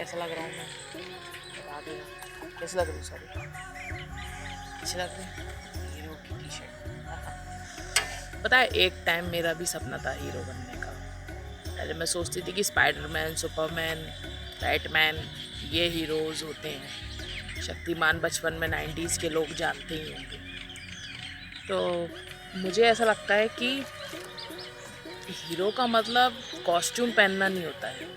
कैसा लग रहा हूँ मैं, बता देना। कैसे लग रही हूँ, सॉरी, अच्छी लग रही है। हीरो की टी शर्ट। पता है एक टाइम मेरा भी सपना था हीरो बनने का। पहले मैं सोचती थी कि स्पाइडरमैन, सुपरमैन, बैटमैन ये हीरोज़ होते हैं। शक्तिमान बचपन में 90s के लोग जानते ही होंगे। तो मुझे ऐसा लगता है कि हीरो का मतलब कॉस्ट्यूम पहनना नहीं होता है।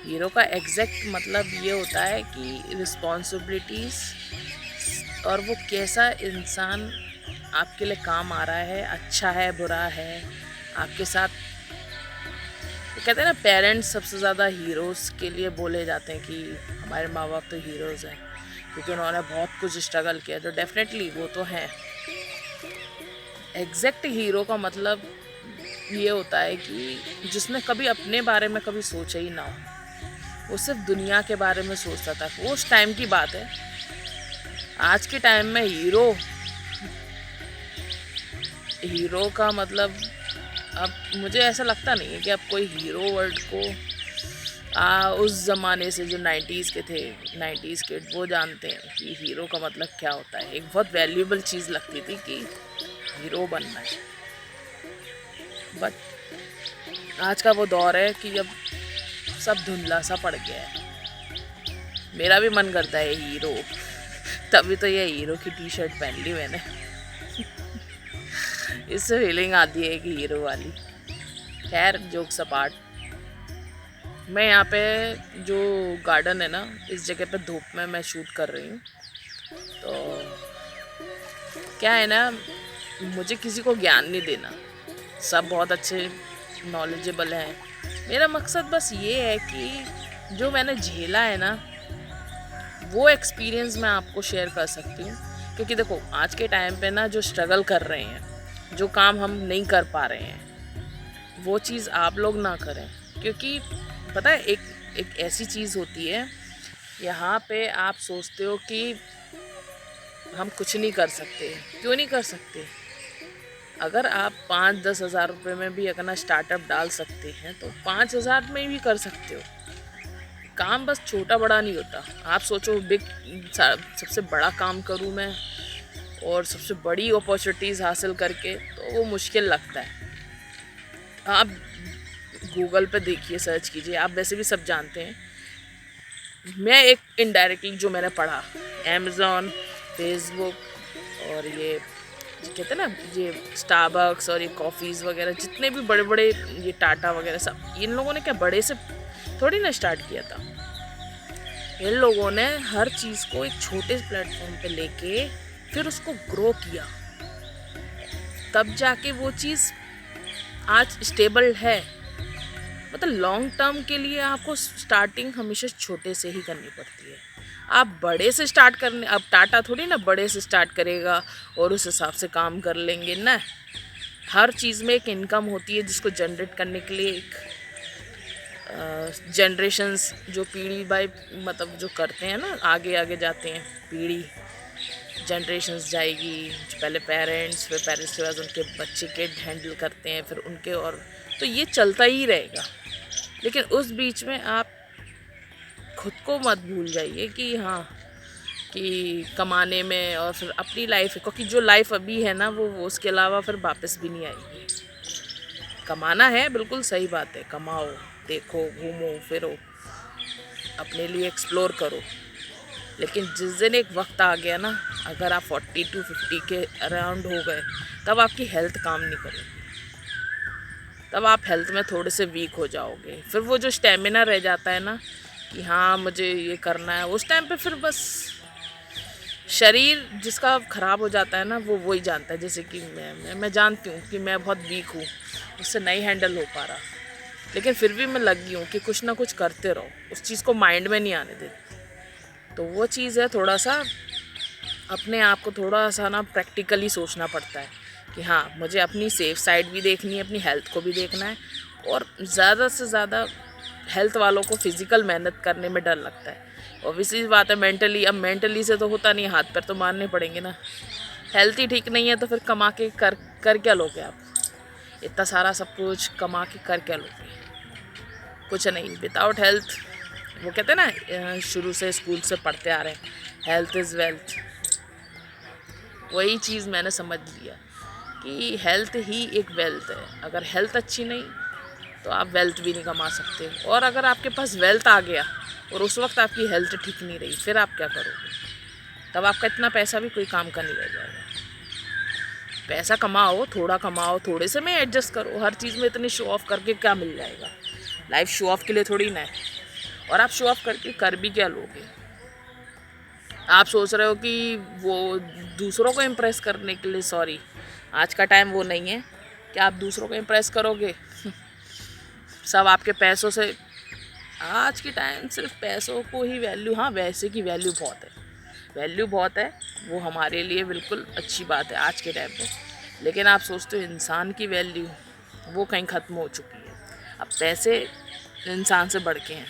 हीरो का एग्जैक्ट मतलब ये होता है कि रिस्पॉन्सिबिलिटीज़ और वो कैसा इंसान आपके लिए काम आ रहा है, अच्छा है, बुरा है, आपके साथ। वो कहते हैं ना, पेरेंट्स सबसे ज़्यादा हीरोज़ के लिए बोले जाते हैं कि हमारे माँ बाप तो हीरोज़ हैं क्योंकि उन्होंने बहुत कुछ स्ट्रगल किया। तो डेफिनेटली वो तो हैं। एग्जैक्ट हीरो का मतलब ये होता है कि जिसने कभी अपने बारे में कभी सोचा ही ना हो, वो सिर्फ दुनिया के बारे में सोचता था। वो उस टाइम की बात है। आज के टाइम में हीरो का मतलब अब मुझे ऐसा लगता नहीं है कि अब कोई हीरो वर्ड को उस ज़माने से जो 90s के थे, 90s के, वो जानते हैं कि हीरो का मतलब क्या होता है। एक बहुत वैल्यूएबल चीज़ लगती थी कि हीरो बनना है। बट आज का वो दौर है कि अब सब धुंधला सा पड़ गया है। मेरा भी मन करता है हीरो, तभी तो ये हीरो की टी शर्ट पहन ली मैंने। इससे फीलिंग आती है कि हीरो वाली। खैर जोक्स अपार्ट, मैं यहाँ पे जो गार्डन है ना, इस जगह पे धूप में मैं शूट कर रही हूँ। तो क्या है ना, मुझे किसी को ज्ञान नहीं देना, सब बहुत अच्छे नॉलेजेबल हैं। मेरा मकसद बस ये है कि जो मैंने झेला है ना, वो एक्सपीरियंस मैं आपको शेयर कर सकती हूँ। क्योंकि देखो आज के टाइम पे ना जो स्ट्रगल कर रहे हैं, जो काम हम नहीं कर पा रहे हैं, वो चीज़ आप लोग ना करें। क्योंकि पता है एक ऐसी चीज़ होती है, यहाँ पे आप सोचते हो कि हम कुछ नहीं कर सकते। क्यों नहीं कर सकते? अगर आप 5-10 हज़ार रुपये में भी अपना स्टार्टअप डाल सकते हैं तो 5,000 में भी कर सकते हो। काम बस छोटा बड़ा नहीं होता। आप सोचो बिग, सबसे बड़ा काम करूँ मैं और सबसे बड़ी अपॉर्चुनिटीज़ हासिल करके, तो वो मुश्किल लगता है। आप गूगल पे देखिए, सर्च कीजिए, आप वैसे भी सब जानते हैं। मैं एक इनडायरेक्टली जो मैंने पढ़ा, अमेज़ॉन, फेसबुक और ये कहते हैं ना, ये स्टारबक्स और ये कॉफ़ीज़ वगैरह, जितने भी बड़े बड़े, ये टाटा वगैरह, सब इन लोगों ने क्या बड़े से थोड़ी ना स्टार्ट किया था। इन लोगों ने हर चीज़ को एक छोटे प्लेटफॉर्म पे लेके फिर उसको ग्रो किया, तब जाके वो चीज़ आज स्टेबल है। मतलब लॉन्ग टर्म के लिए आपको स्टार्टिंग हमेशा छोटे से ही करनी पड़ती है। आप बड़े से स्टार्ट करने, अब टाटा थोड़ी ना बड़े से स्टार्ट करेगा और उस हिसाब से काम कर लेंगे ना। हर चीज़ में एक इनकम होती है जिसको जनरेट करने के लिए एक जनरेशन्स, जो पीढ़ी बाय मतलब जो करते हैं ना, आगे आगे जाते हैं, पीढ़ी जनरेशन्स जाएगी। पहले पेरेंट्स, फिर पेरेंट्स के बाद उनके बच्चे किड हैंडल करते हैं, फिर उनके, और तो ये चलता ही रहेगा। लेकिन उस बीच में आप खुद को मत भूल जाइए कि हाँ, कि कमाने में और फिर अपनी लाइफ है, क्योंकि जो लाइफ अभी है ना वो उसके अलावा फिर वापस भी नहीं आएगी। कमाना है, बिल्कुल सही बात है, कमाओ, देखो, घूमो फिरो, अपने लिए एक्सप्लोर करो। लेकिन जिस दिन एक वक्त आ गया ना, अगर आप 40-50 के अराउंड हो गए, तब आपकी हेल्थ काम नहीं करेगी। तब आप हेल्थ में थोड़े से वीक हो जाओगे। फिर वो जो स्टेमिना रह जाता है ना कि हाँ मुझे ये करना है, उस टाइम पे फिर बस शरीर जिसका ख़राब हो जाता है ना, वो वही जानता है। जैसे कि मैं जानती हूँ कि मैं बहुत वीक हूँ, उससे नहीं हैंडल हो पा रहा, लेकिन फिर भी मैं लगी हूँ कि कुछ ना कुछ करते रहो, उस चीज़ को माइंड में नहीं आने देती। तो वो चीज़ है, थोड़ा सा अपने आप को थोड़ा सा ना प्रैक्टिकली सोचना पड़ता है कि हाँ मुझे अपनी सेफ साइड भी देखनी है, अपनी हेल्थ को भी देखना है। और ज़्यादा से ज़्यादा हेल्थ वालों को फिज़िकल मेहनत करने में डर लगता है। ऑब्वियसली बात है, मेंटली, अब मेंटली से तो होता नहीं, हाथ पैर तो मारने पड़ेंगे ना। हेल्थ ही ठीक नहीं है तो फिर कमा के कर क्या लोगे आप? इतना सारा सब कुछ कमा के कर क्या लोगे? कुछ नहीं। विदाउट हेल्थ वो कहते हैं ना, शुरू से स्कूल से पढ़ते आ रहे हैं, हेल्थ इज़ वेल्थ। वही चीज़ मैंने समझ लिया कि हेल्थ ही एक वेल्थ है। अगर हेल्थ अच्छी नहीं तो आप वेल्थ भी नहीं कमा सकते। और अगर आपके पास वेल्थ आ गया और उस वक्त आपकी हेल्थ ठीक नहीं रही, फिर आप क्या करोगे? तब आपका इतना पैसा भी कोई काम का नहीं रह जाएगा। पैसा कमाओ, थोड़ा कमाओ, थोड़े से में एडजस्ट करो। हर चीज़ में इतनी शो ऑफ करके क्या मिल जाएगा? लाइफ शो ऑफ के लिए थोड़ी ना है। और आप शो ऑफ करके कर भी क्या लोगे? आप सोच रहे हो कि वो दूसरों को इम्प्रेस करने के लिए, सॉरी आज का टाइम वो नहीं है कि आप दूसरों को इम्प्रेस करोगे। सब आपके पैसों से। आज के टाइम सिर्फ पैसों को ही वैल्यू, हाँ वैसे की वैल्यू बहुत है, वैल्यू बहुत है, वो हमारे लिए बिल्कुल अच्छी बात है आज के टाइम पे। लेकिन आप सोचते हो इंसान की वैल्यू, वो कहीं ख़त्म हो चुकी है। अब पैसे इंसान से बढ़ के हैं।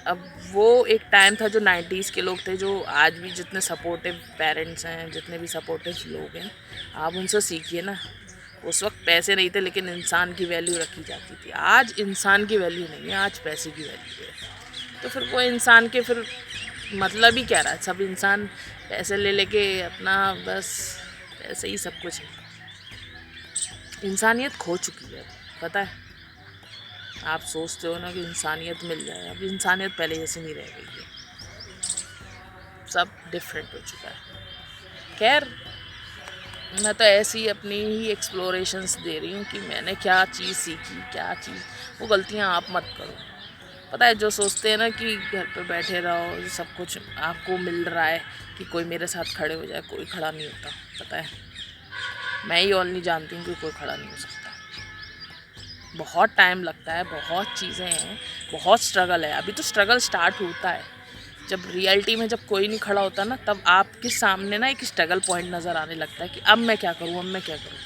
अब वो एक टाइम था जो 90s के लोग थे, जो आज भी जितने सपोर्टिव पेरेंट्स हैं, जितने भी सपोर्टिव लोग हैं, आप उनसे सीखिए ना। उस वक्त पैसे नहीं थे लेकिन इंसान की वैल्यू रखी जाती थी। आज इंसान की वैल्यू नहीं है, आज पैसे की वैल्यू है। तो फिर वो इंसान के फिर मतलब ही क्या रहा? सब इंसान पैसे ले लेके अपना बस ऐसे ही सब कुछ है। इंसानियत खो चुकी है, पता है? आप सोचते हो ना कि इंसानियत मिल जाए, अब इंसानियत पहले जैसी नहीं रह गई है, सब डिफरेंट हो चुका है। खैर, मैं तो ऐसी ही अपनी ही एक्सप्लोरेशंस दे रही हूँ कि मैंने क्या चीज़ सीखी, क्या चीज़। वो गलतियाँ आप मत करो। पता है, जो सोचते हैं ना कि घर पे बैठे रहो, सब कुछ आपको मिल रहा है, कि कोई मेरे साथ खड़े हो जाए, कोई खड़ा नहीं होता। पता है, मैं ही ओनली जानती हूँ कि कोई खड़ा नहीं हो सकता। बहुत टाइम लगता है, बहुत चीज़ें हैं, बहुत स्ट्रगल है। अभी तो स्ट्रगल स्टार्ट होता है। जब रियलिटी में जब कोई नहीं खड़ा होता ना, तब आपके सामने ना एक स्ट्रगल पॉइंट नज़र आने लगता है कि अब मैं क्या करूँ, अब मैं क्या करूँ।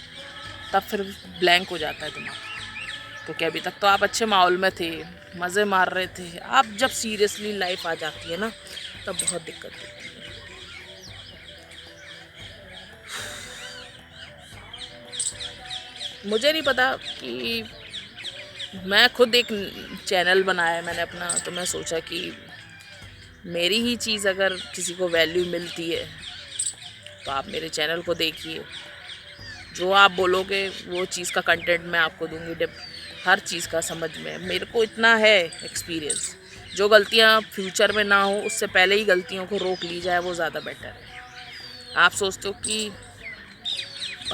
तब फिर ब्लैंक हो जाता है दिमाग। क्योंकि अभी तक तो आप अच्छे माहौल में थे, मज़े मार रहे थे। अब जब सीरियसली लाइफ आ जाती है ना, तब बहुत दिक्कत होती है। मुझे नहीं पता कि मैं खुद एक चैनल बनाया है मैंने अपना, तो मैं सोचा कि मेरी ही चीज़ अगर किसी को वैल्यू मिलती है तो आप मेरे चैनल को देखिए। जो आप बोलोगे वो चीज़ का कंटेंट मैं आपको दूंगी। हर चीज़ का समझ में मेरे को इतना है एक्सपीरियंस। जो गलतियां फ्यूचर में ना हो, उससे पहले ही गलतियों को रोक ली जाए, वो ज़्यादा बेटर है। आप सोचते हो कि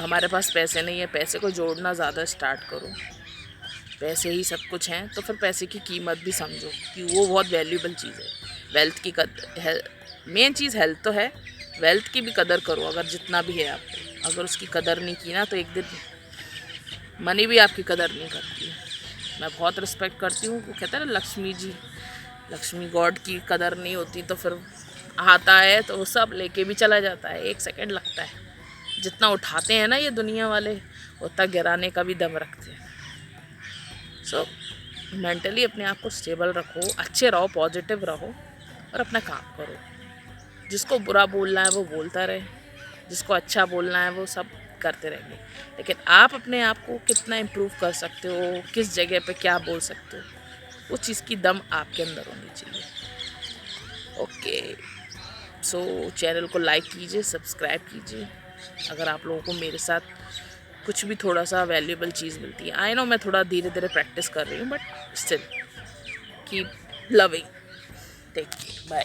हमारे पास पैसे नहीं है, पैसे को जोड़ना ज़्यादा स्टार्ट करो। पैसे ही सब कुछ हैं, तो फिर पैसे की कीमत भी समझो कि वो बहुत वैल्यूबल चीज़ है। वेल्थ की कदर, मेन चीज़ हेल्थ तो है, वेल्थ की भी कदर करो। अगर जितना भी है आपको, अगर उसकी कदर नहीं की ना, तो एक दिन मनी भी आपकी कदर नहीं करती है। मैं बहुत रिस्पेक्ट करती हूँ। कहते हैं ना, लक्ष्मी जी, लक्ष्मी गॉड की कदर नहीं होती तो फिर आता है तो वो सब लेके भी चला जाता है। 1 सेकंड लगता है। जितना उठाते हैं ना ये दुनिया वाले, उतना गिराने का भी दम रखते हैं। सो मेंटली अपने आप को स्टेबल रखो, अच्छे रहो, पॉजिटिव रहो और अपना काम करो। जिसको बुरा बोलना है वो बोलता रहे, जिसको अच्छा बोलना है वो सब करते रहेंगे। लेकिन आप अपने आप को कितना इम्प्रूव कर सकते हो, किस जगह पे क्या बोल सकते हो, उस चीज़ की दम आपके अंदर होनी चाहिए। ओके, सो चैनल को लाइक कीजिए, सब्सक्राइब कीजिए। अगर आप लोगों को मेरे साथ कुछ भी थोड़ा सा वैल्यूएबल चीज़ मिलती है। आई नो मैं थोड़ा धीरे धीरे प्रैक्टिस कर रही हूँ, but still keep loving. Take care, bye.